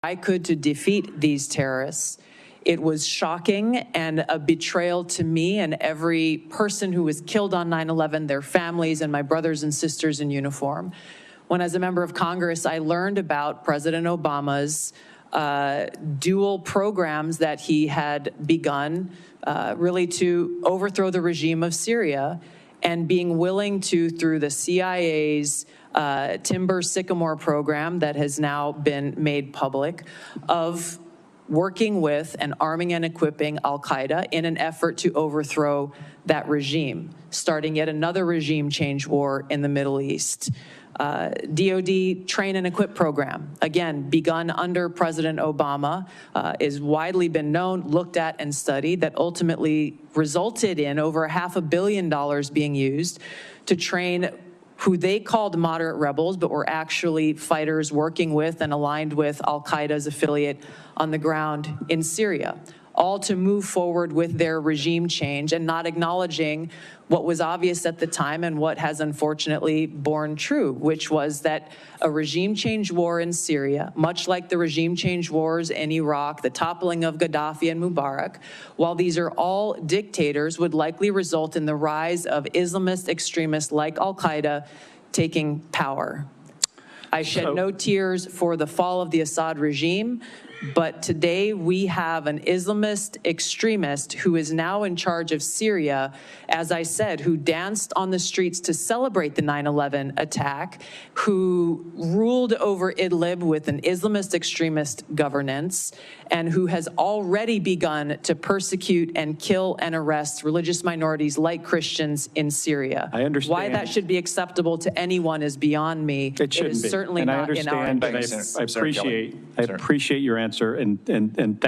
I could to defeat these terrorists. It was shocking and a betrayal to me and every person who was killed on 9/11, their families, and my brothers and sisters in uniform. When, as a member of Congress, I learned about President Obama's dual programs that he had begun really to overthrow the regime of Syria, and being willing to, through the CIA's Timber Sycamore program that has now been made public, of working with and arming and equipping Al-Qaïda in an effort to overthrow that regime, starting yet another regime change war in the Middle East. DoD train and equip program, again, begun under President Obama, is widely been known, looked at, and studied, that ultimately resulted in over $500 million being used to train who they called moderate rebels, but were actually fighters working with and aligned with Al-Qaeda's affiliate on the ground in Syria, all to move forward with their regime change and not acknowledging what was obvious at the time and what has unfortunately borne true, which was that a regime change war in Syria, much like the regime change wars in Iraq, the toppling of Gaddafi and Mubarak, while these are all dictators, would likely result in the rise of Islamist extremists like Al-Qaeda taking power. I shed no tears for the fall of the Assad regime, but today we have an Islamist extremist who is now in charge of Syria, as I said, who danced on the streets to celebrate the 9/11 attack, who ruled over Idlib with an Islamist extremist governance, and who has already begun to persecute and kill and arrest religious minorities like Christians in Syria. I understand. Why that should be acceptable to anyone is beyond me. It shouldn't be. Certainly and not in our I appreciate your answer, and